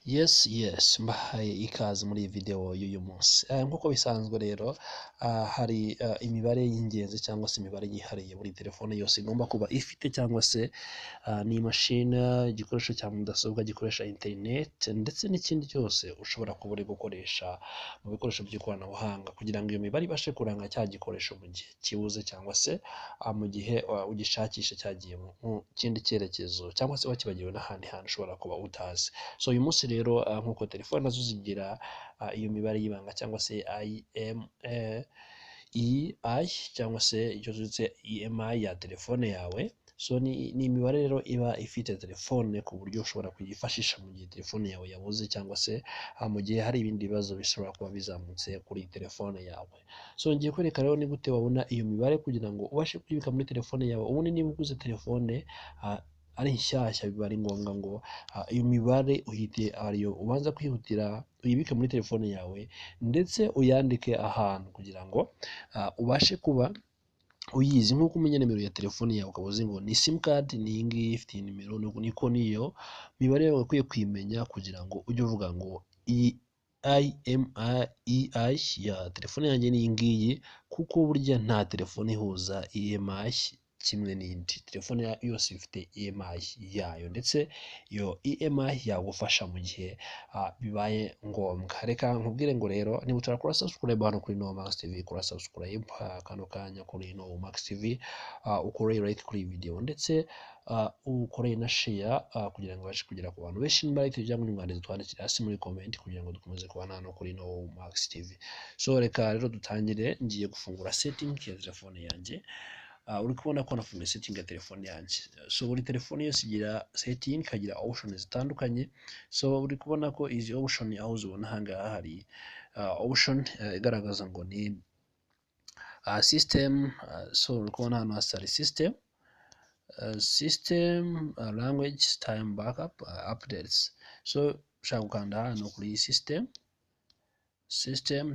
Yes, mbahaye ikaze muri iyi video y'uyu munsi. Nk'uko bisanzwe rero, hari imibare y'ingenzi cyangwa se imibare yihariye buri telefone yose igomba kuba ifite, cyangwa se ni imashini, igikoresho cya mudasobwa gikoresha internet ndetse n'ikindi cyose ushobora kuba uri gukoresha mu bikoresho by'ikoranabuhanga, kugira ngo iyo mibare ibashe kuranga cya gikoresho mu gihe kibuze, cyangwa se mu gihe ugishakisha cyagiye mu kindi cyerekezo, cyangwa se wakibagiwe n'ahandi hantu ushobora kuba utazi. So uyu munsi rero nk'uko telefone nazo zigira iyo mibare y'ibanga cyangwa se IMEI cyangwa se icyo twise IMEI ya telefone yawe. So ni imibare rero iba ifite telefone ku buryo ushobora kuyifashisha mu gihe telefone yawe yabuze, cyangwa se mu gihe hari ibindi bibazo bishobora kuba bizamutse kuri telefone yawe. So ngiye kwereka rero ni gute wabona iyo mibare kugira ngo ubashe kuyibika muri telefone yawe. Ubundi niba uguze telefone ari nshyashya, biba ari ngombwa ngo iyo mibare ariyo ubanza kwihutira uyibike muri telefone yawe, ndetse uyandike ahantu kugira ngo ubashe kuba uyizi. Nk'uko umenya nimero ya telefone yawe, ukaba uzi ngo ni simcard ni iyi ngiyi ifite nimero, niko niyo mibare yawe ukwiye kuyimenya, kugira ngo ujye uvuga ngo iyi IMEI ya telefone yanjye ni iyi ngiyi, kuko burya nta telefone ihuza IMEI kimwe n'indi. Telefone yose ifite EMI yayo, ndetse iyo EMI yagufasha mu gihe bibaye ngombwa. Reka nkubwire ngo rero, niba utarakora subscribe hano kuri No Max TV, kora subscribe kano kanya kuri No Max TV, ukore like kuri iyi video, ndetse ukore na share kugira ngo ubashe kugera ku bantu benshi. Niba like cyangwa n'umwanditsi twandikire hasi muri comment, kugira ngo dukomeze kubana hano kuri No Max TV. So reka rero dutangire. Ngiye gufungura setting ya telefone yanjye. Uri kubona ko nafunguye setting ya telefone yanjye. So buri telefone yose igira setting, ikagira options zitandukanye. So uri kubona ko izi option aho uzibona ahangaha hari option igaragaza ngo ni system. So uri kubona hano hasi hari system language time backup updates. So ushaka gukanda hano kuri system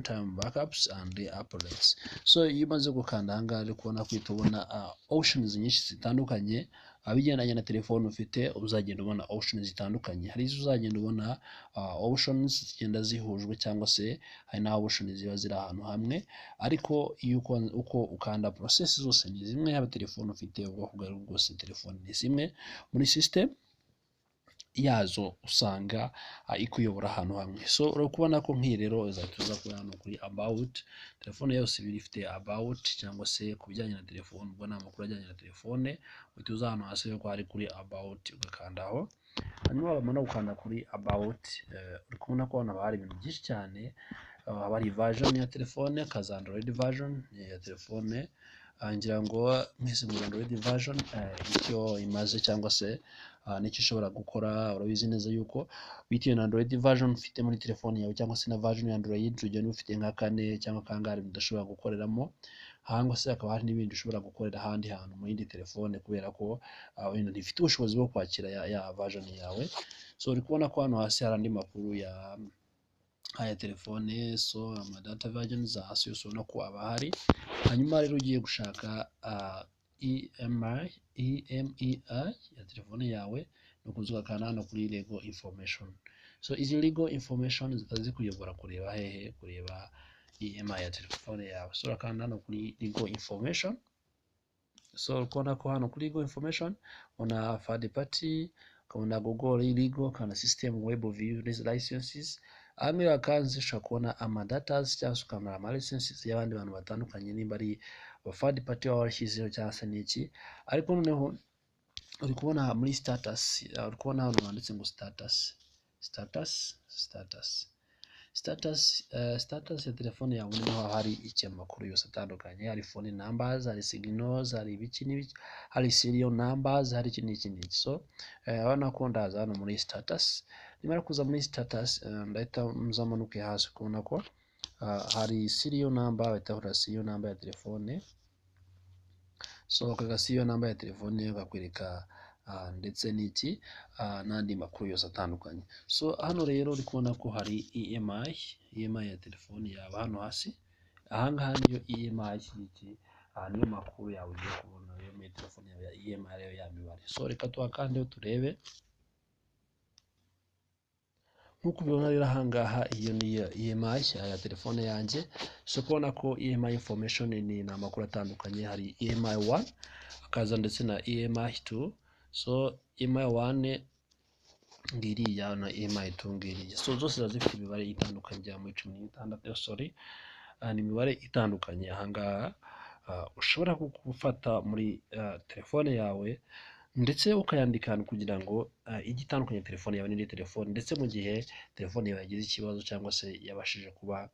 time backups and updates. So iyo umaze gukanda ahangaha uri kubona ko ubona options nyinshi zitandukanye bigendanye na telefone ufite. Uzagenda ubona options zitandukanye, hari izo uzagenda ubona options zigenda zihujwe, cyangwa se hari na options ziba ziri ahantu hamwe, ariko iyo uko ukanda process zose ni zimwe. Yaba telefone ufite ubwoko bwayo bwose, telefone ni zimwe muri system yazo usanga ikuyobora ahantu hamwe. So urabona ko nk'iyi rero uzatuza kuri hano kuri about. Telefone yose iba ifite about, cyangwa se ku bijyanye na telefone, ubwo ni amakuru ajyanye na telefone. Uhita hano hasi ko hari kuri about, ugakandaho. Hanyuma wamara gukanda kuri about, uri kubona ko hano hari ibintu byinshi cyane. Haba hari version ya telefone, kaza Android version ya telefone. Ngira ngo mwese muri Android version icyo imaze, cyangwa se n'icyo ushobora gukora. Urabizi neza yuko bitewe na Android version ufite muri telefone yawe, cyangwa se na version ya Android, urugero ufite nka 4 cyangwa kangahe udashobora gukoreramo, hangwa se akaba hari n'ibindi ushobora gukorera ahandi hantu mu yindi telefone, kubera ko ibintu bifite ubushobozi bwo kwakira ya version yawe. So uri kubona ko hano hasi hari andi makuru ya telefone. So amadata versions hasi yose ubona ko aba hari. Hanyuma rero ugiye gushaka IMEI ya telefone yawe, no kuzugakana hano kuri legal information. So izi legal information zitazi kuyobora kureba hehe, kureba IMEI ya telefone yawe. So urakanda hano kuri legal information. So ukona ko hano kuri legal information una third party, ukabona Google legal, kana system web view licenses. Hamwe wakanze ushobora kubona amadatas, cyangwa se ukamara ama licenses y'abandi bantu batandukanye, nimba ari third party washyizeho cyangwa se n'iki. Ariko noneho uri kubona muri status, uri kubona hano handitse ngo status ya telefone yawe. Niho hari amakuru yose atandukanye, hari phone numbers, hari signals, hari ibiki n'ibiki, hari serial numbers, hari iki n'iki n'iki. So abana ko ndaza hano muri status. Nimara kuza muri status, ndahita muzamanuke hasi, kubona ko hari serial number, bahita serial number ya telefone. So kaga serial number ya telefone bakwereka ndetse n'iki n'andi makuru yose atandukanye. So hano rero uri kubona ko hari EMI ya telefone yawe hano hasi. Ahangaha niyo EMI y'iki, niyo makuru yawe ugiye kubona yo muri telefone yawe ya EMI rero ya mibare. So reka tuhakandeho turebe. nk'uko ubibona rero ahangaha iyo ni IMEI ya telefone yanjye. So kubona ko IMEI information ni amakuru atandukanye, hari IMEI 1 akaza ndetse na IMEI 2. So IMEI 1 ngiriya na IMEI 2 ngiriya, so zose zifite imibare itandukanye ya muri 16, sorry, ni imibare itandukanye ahangaha ushobora gufata muri telefone yawe ndetse ukayandika kugira ngo ijye itandukanye telefone yawe n'indi telefone, ndetse mu gihe telefone yawe yagize ikibazo cyangwa se yabashije kuba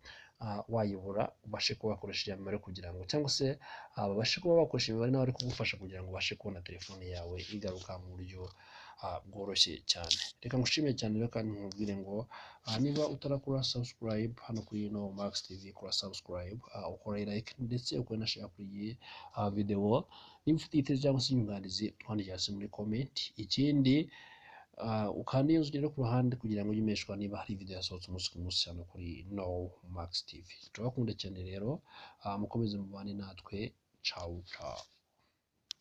wayibura, ubashe kuba wakoresha iyo mibare kugira ngo, cyangwa se babashe kuba bakoresha imibare nawe ari kugufasha kugira ngo ubashe kubona telefone yawe igaruka mu buryo bworoshye cyane. Reka ngushimire cyane rero kandi nkubwire ngo niba utarakora subscribe hano kuri ino Max TV, kora subscribe, ukore like ndetse ukore na share kuri iyi video. Niba ufite igitekerezo cyangwa se inyunganizi twandikira hasi muri comment. Ikindi ukanda iyo nzu ku ruhande kugira ngo ujye niba hari video yasohotse umunsi ku munsi hano kuri No Max TV. Turabakunda cyane rero, mukomeze mubane natwe. Ciao ciao.